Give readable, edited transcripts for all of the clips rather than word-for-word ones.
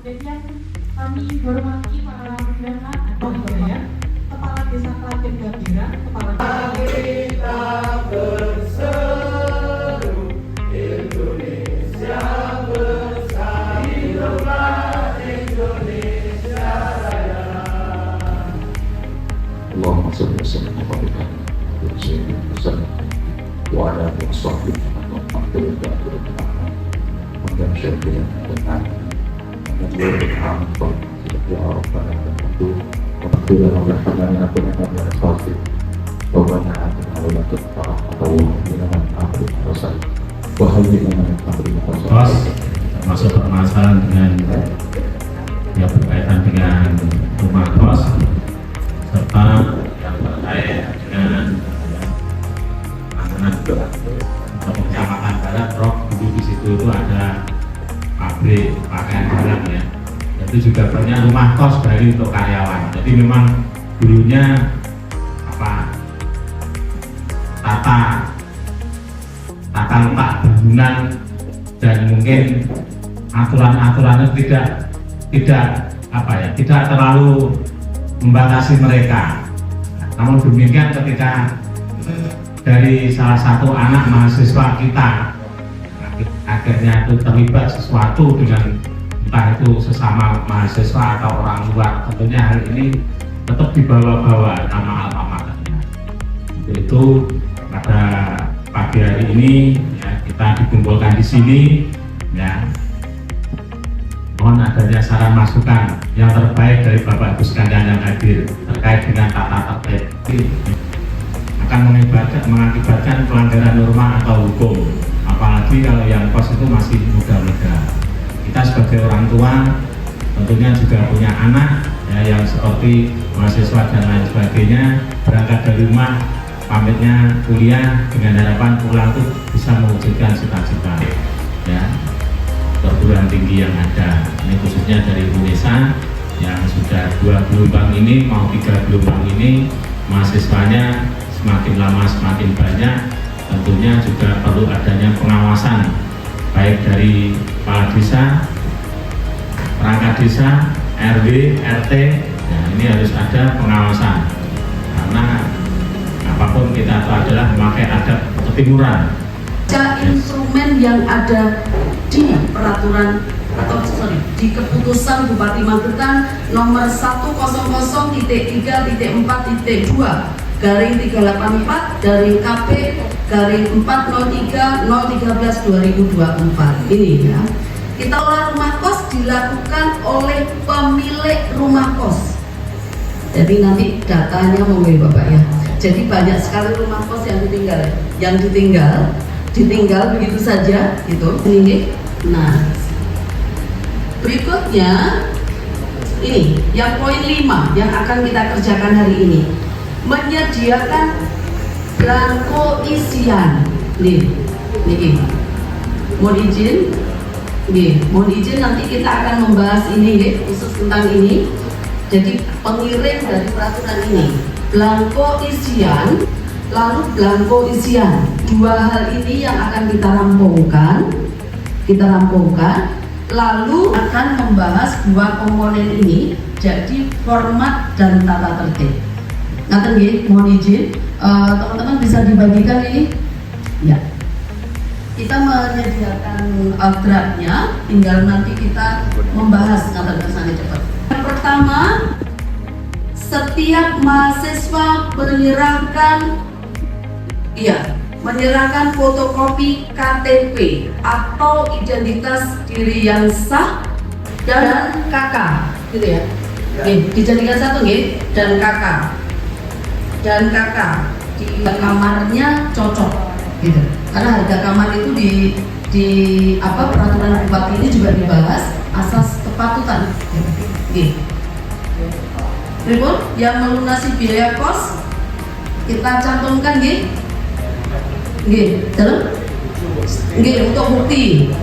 Kemudian kami hormati para pendana atau ya, Kepala Desa Klaten Gambira, Kepala Kita berseru Indonesia besar, hiduplah Indonesia Raya. Allahumma salli wa sallim wa barik ala sayyidina Muhammad wa ala alihi wa sahbihi dan syukurnya dengan berhamdulillah ya Rabbana itu waktunya oleh karena aku yang berkhati bahwa aku tetap atau dengan aku rasa bahagia dengan aku kos termasuk permasalahan dengan yang berkaitan dengan rumah kos serta yang terkait dengan penanganan Kecamatan Barat Rock. Dulu di situ itu ada pabrik pakaian dalam ya, itu juga banyak rumah kos dari untuk karyawan. Jadi memang dulunya tata letak bangunan dan mungkin aturan-aturannya tidak terlalu membatasi mereka. Namun demikian ketika dari salah satu anak mahasiswa kita akhirnya itu terlibat sesuatu dengan entah itu sesama mahasiswa atau orang luar, tentunya hal ini tetap dibawa-bawa nama alma maternya. Itu pada pagi hari ini ya, kita dikumpulkan di sini ya, mohon adanya saran masukan yang terbaik dari Bapak Ibu sekalian yang hadir terkait dengan tata tertib akan mengakibatkan pelanggaran norma atau hukum, apalagi kalau yang kos itu masih muda-muda. Kita sebagai orang tua tentunya juga punya anak ya, yang seperti mahasiswa dan lain sebagainya, berangkat dari rumah pamitnya kuliah dengan harapan pulang itu bisa mewujudkan cita-cita ya, perguruan tinggi yang ada. Ini khususnya dari Indonesia yang sudah 2 gelombang ini mau 3 gelombang ini, mahasiswanya semakin lama semakin banyak. Tentunya juga perlu adanya pengawasan baik dari kepala desa, perangkat desa, RW, RT. Nah, ini harus ada pengawasan karena apapun kita itu adalah memakai adat ketimuran. Instrumen yang ada di peraturan di keputusan Bupati Magetan nomor 100.3.4.2/384 KP /403/013/2024 ini ya. Kita olah rumah kos dilakukan oleh pemilik rumah kos. Jadi nanti datanya monggo Bapak ya. Jadi banyak sekali rumah kos yang ditinggal begitu saja gitu. Ini. Nah, berikutnya ini yang poin 5 yang akan kita kerjakan hari ini, menyediakan belangko isian. Nih, mohon izin nanti kita akan membahas ini khusus tentang ini. Jadi pengirim dari peraturan ini, belangko isian, lalu belangko isian. 2 hal ini yang akan kita rampungkan, lalu akan membahas 2 komponen ini, jadi format dan tata tertib. Ngaten nggih, mohon izin teman-teman bisa dibagikan ini ya. Kita menyediakan draftnya, tinggal nanti kita membahas ngaten kersane cepat. Yang pertama, setiap mahasiswa menyerahkan fotokopi KTP atau identitas diri yang sah dan KK gitu ya. Dijadikan satu nggih, dan KK di kamarnya cocok gitu. Karena harga kamar itu di peraturan bupati ini juga dibahas asas kepatutan gitu. Berikut yang melunasi biaya kos kita cantumkan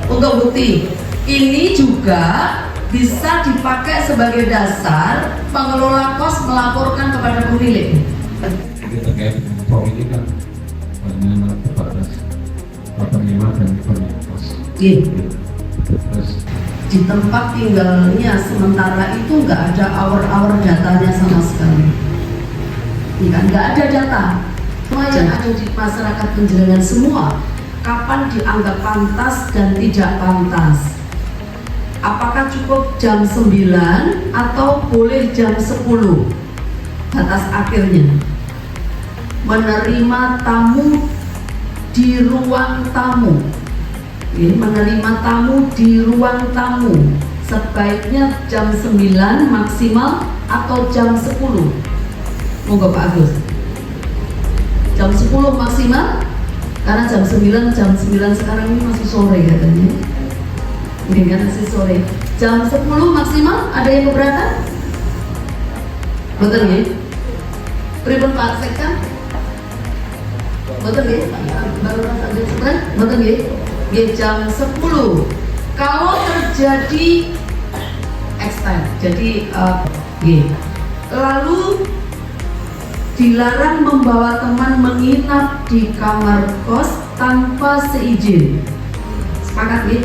untuk bukti ini juga bisa dipakai sebagai dasar pengelola kos melaporkan kepada pemilik. terkait dengan form ini kan hanya terbatas penerima dan pemilik kos. Terus di tempat tinggalnya sementara itu nggak ada hour datanya sama sekali, nggak ada data. Semua yang ada di masyarakat Penjenengan semua, kapan dianggap pantas dan tidak pantas? Apakah cukup jam 9 atau boleh jam 10? Batas akhirnya. Menerima tamu di ruang tamu. Menerima tamu di ruang tamu sebaiknya jam 9 maksimal atau jam 10. Monggo Pak Agus. Jam 10 maksimal, karena jam 9 sekarang ini masih sore katanya. Mungkin kan masih sore. Jam 10 maksimal, ada yang keberatan? Betul ya? Pripun Pak Sekda? Betul ya? Baru rasa sebentar. Betul ya? Ya jam 10. Kalau terjadi extend, jadi lalu dilarang membawa teman menginap di kamar kos tanpa seizin. Sepakat ya?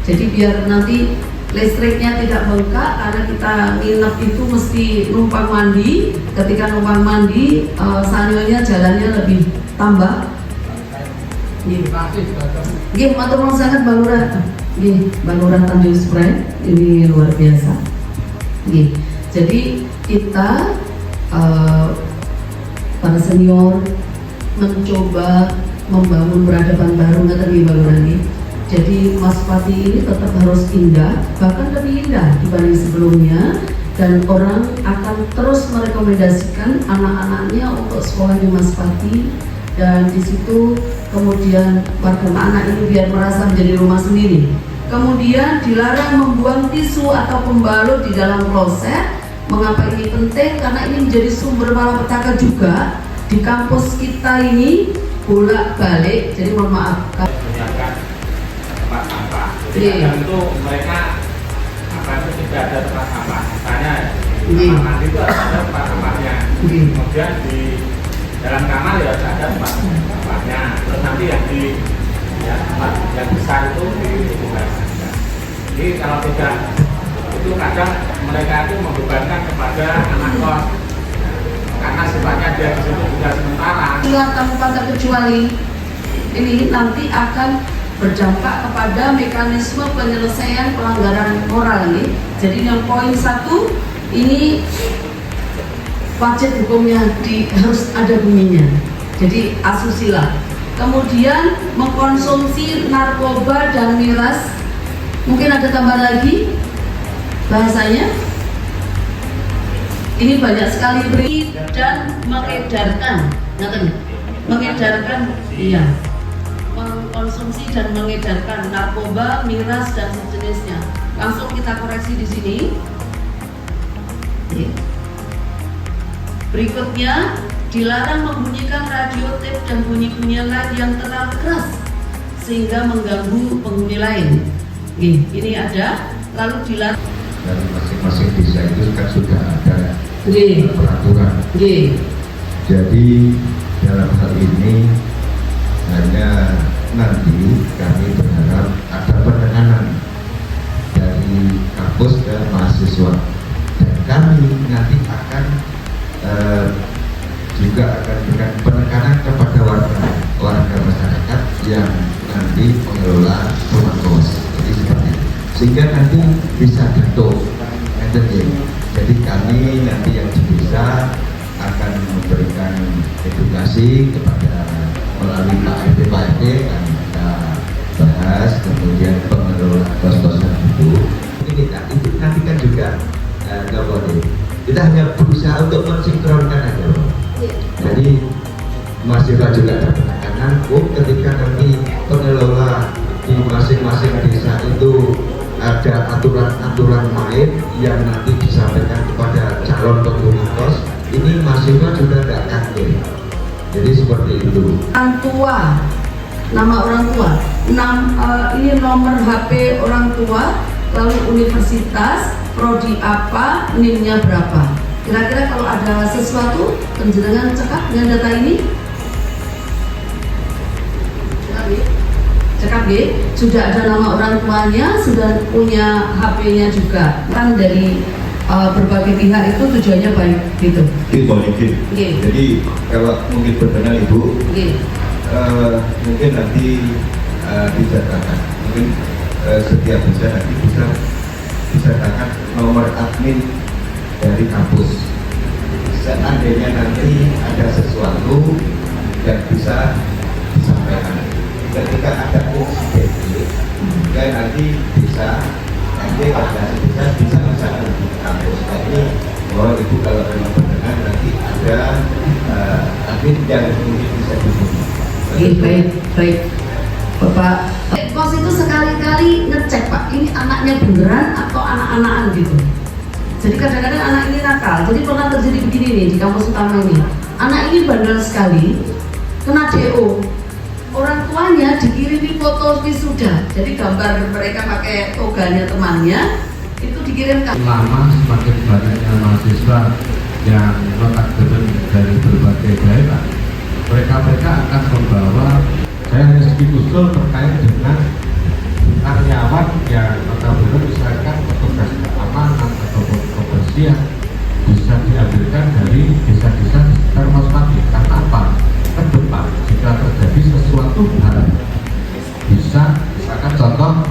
Jadi biar nanti listriknya tidak bengkak, karena kita nginep itu mesti numpang mandi. Ketika numpang mandi, sanyonya jalannya lebih tambah. Gih, matur nuwun sangat Mbak Lurah. Gih, Mbak Lurah Tanjung Spray, ini luar biasa. Gih, jadi kita para senior mencoba membangun peradaban baru, nggak tadi Mbak Lurah nih. Jadi Mas Pati ini tetap harus indah, bahkan lebih indah dibanding sebelumnya, dan orang akan terus merekomendasikan anak-anaknya untuk sekolah di Mas Pati, dan di situ kemudian warga anak ini biar merasa menjadi rumah sendiri. Kemudian dilarang membuang tisu atau pembalut di dalam kloset. Mengapa ini penting? Karena ini menjadi sumber malapetaka juga di kampus kita ini, bolak-balik. Jadi mohon maaf. Tempat sampah. Jadi kadang itu mereka itu tidak ada tempat sampah. Misalnya kamar mandi itu ada tempat sampahnya. Kemudian di dalam kamar ya ada tempat sampahnya. Terus nanti yang di tempat yang besar itu dibuka. Jadi kalau tidak, itu kadang mereka itu membebankan kepada anak kos. Karena sifatnya dia di situ juga sementara. Tanpa terkecuali ini nanti akan berdampak kepada mekanisme penyelesaian pelanggaran moral ini. Jadi yang poin 1 ini wajib hukumnya harus ada bunyinya. Jadi asusila. Kemudian mengkonsumsi narkoba dan miras. Mungkin ada tambah lagi bahasanya. Ini banyak sekali beri dan mengedarkan. Mengedarkan, iya. Mengkonsumsi dan mengedarkan narkoba, miras dan sejenisnya. Langsung kita koreksi di sini. Berikutnya, dilarang membunyikan radio tape dan bunyi-bunyian lain yang terlalu keras sehingga mengganggu penghuni lain. Ini ada. Lalu dilarang. Dari masing-masing desa itu kan sudah ada peraturan. Jadi dalam hal ini hanya nanti kami berharap ada penekanan dari kampus ke mahasiswa, dan kami nanti akan juga akan berikan penekanan kepada warga masyarakat yang nanti mengelola rumah kos. Jadi seperti itu, sehingga nanti bisa bentuk. Jadi kami nanti yang di desa akan memberikan edukasi kepada melalui Pak RT yang kita bahas, kemudian pengelola kos-kosan itu nanti kan juga nggak boleh. Kita hanya berusaha untuk mensinkronkan aja. Jadi mahasiswa juga ada penekanan ketika nanti pengelola di masing-masing desa itu ada aturan-aturan main yang nanti disampaikan kepada calon penghuni kos. Ini mahasiswa sudah tidak kaget. Jadi seperti itu. Orang tua, nama orang tua, ini nomor HP orang tua, lalu universitas, prodi apa, NIM-nya berapa. Kira-kira kalau ada sesuatu, penjenengan cekap dengan data ini. cekap ya, sudah ada nama orang tuanya, sudah punya HP-nya juga. Kan dari berbagai pihak itu tujuannya baik gitu. Izin. Jadi kalau mungkin berkenan Ibu, mungkin nanti dicatatkan, mungkin setiap desa nanti bisa dicatatkan nomor admin dari kampus. Seandainya nanti ada sesuatu yang bisa disampaikan, ketika ada insiden, kan nanti bisa di kampus. Jadi bahwa Ibu kalau memang berkenan nanti ada admin yang mungkin bisa dihubungi. Baik. Bapak, pos itu sekali-kali ngecek Pak, ini anaknya beneran atau anak-anakan gitu. Jadi kadang-kadang anak ini nakal. Jadi pernah terjadi begini nih di kampus utama ini. Anak ini bandel sekali, kena DO. Orang tuanya dikirimi foto wisuda. Jadi gambar mereka pakai toganya temannya itu dikirimkan. Lama semakin banyaknya mahasiswa yang notabene dari berbagai daerah, mereka akan membawa. Saya hanya sedikit usul terkait dengan karyawan yang notabene misalkan petugas keamanan ataupun kebersihan bisa diambilkan dari desa-desa sekitar Masmati. Karena apa? Ke depan jika terjadi sesuatu hal bisa misalkan contoh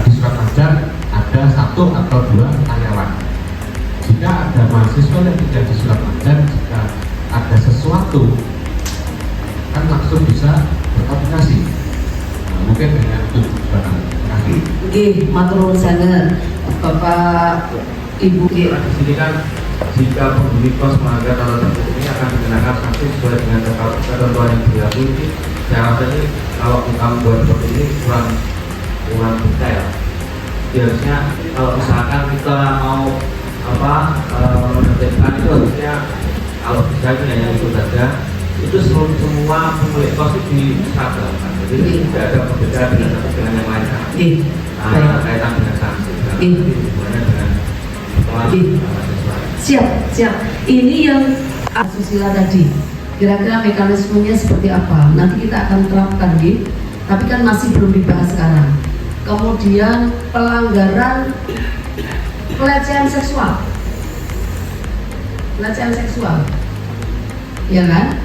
di Surabaya ada 1 atau 2 karyawan. Jika ada mahasiswa yang tidak di Surabaya, jika ada sesuatu kan langsung bisa berkomunikasi. Mungkin dengan tujuan kaki. Matur nuwun sangat Bapak Ibu. Di sini kan jika penghuni kos melanggar tata tertib ini akan dikenakan sanksi sesuai dengan ketentuan yang berlaku. Ini saya rasa ini kalau kita membuat seperti ini kurang detail. Harusnya kalau misalkan kita mau menertibkan itu harusnya kalau bisa itu hanya itu saja. Itu semua pemilik kos itu diseragamkan. Jadi tidak ada perbedaan dengan satu dengan yang lain. Kaitan dengan sanksi. Hubungannya dengan Siap. Ini yang asusila tadi. Kira-kira mekanismenya seperti apa? Nanti kita akan terapkan, tapi kan masih belum dibahas sekarang. Kemudian pelanggaran pelecehan seksual, ya kan?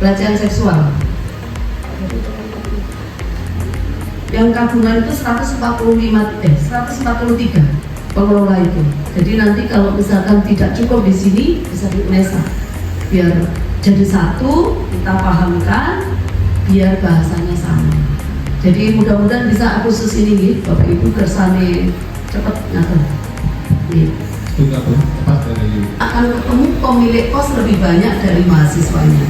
Pelecehan seksual. Yang kabungan itu 143 pengelola itu. Jadi nanti kalau misalkan tidak cukup di sini bisa di UNESA. Biar jadi satu, kita pahamkan, biar bahasanya sama. Jadi mudah-mudahan bisa Agustus ini, Bapak Ibu kersane cepat ngatur. Akan ketemu pemilik kos lebih banyak dari mahasiswanya.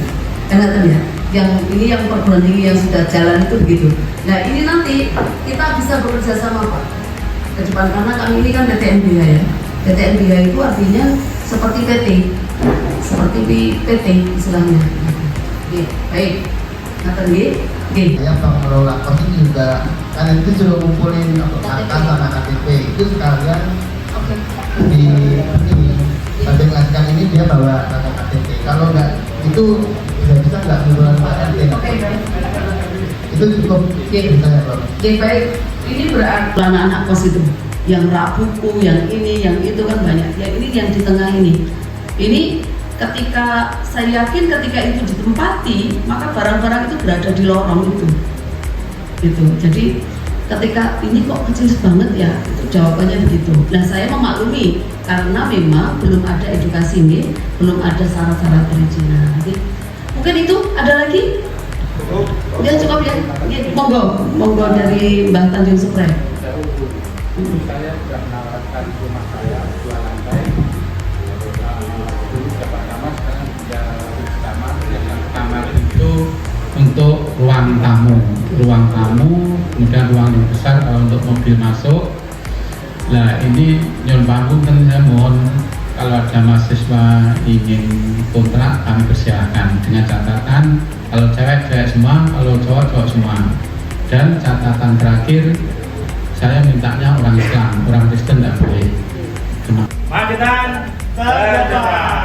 Karena ya, yang ini yang perguruan tinggi yang sudah jalan itu begitu. Nah ini nanti kita bisa bekerja sama Pak ke depan, karena kami ini kan PT NBH ya. PT NBH itu artinya seperti PT istilahnya. Baik, ngaten nggih. Ya pengelola kos ini juga kan itu sudah ngumpulin KK sama KTP itu sekalian di ini menjelaskan ini dia bawa KTP. Kalau enggak itu bisa nggak ngumpulin KTP. Itu cukup bisa ya Pak. Baik, ini berarti anak-anak kos itu yang rapuku, yang ini, yang itu kan banyak. Yang ini yang di tengah ini. Ini ketika saya yakin ketika itu ditempati, maka barang-barang itu berada di lorong itu. Gitu. Jadi ketika ini kok kecil banget ya, itu jawabannya begitu. Nah saya memaklumi karena memang belum ada edukasi ini, belum ada syarat-syarat perizinan. Mungkin itu ada lagi? Ya cukup ya. Monggo dari Mbak Tanjung Suprem. Saya sudah menawarkan rumah saya 2 lantai. Dulu dapat kamar, sekarang sudah kamar. Yang kamar itu untuk ruang tamu, kemudian ruang yang besar untuk mobil masuk. Nah ini nyon pangapunten, saya mohon kalau ada mahasiswa ingin kontrak kami persilakan dengan catatan kalau cewek semua, kalau cowok semua. Dan catatan terakhir saya mintanya orang Islam, orang Kristen tidak boleh. Magetan, terdepan.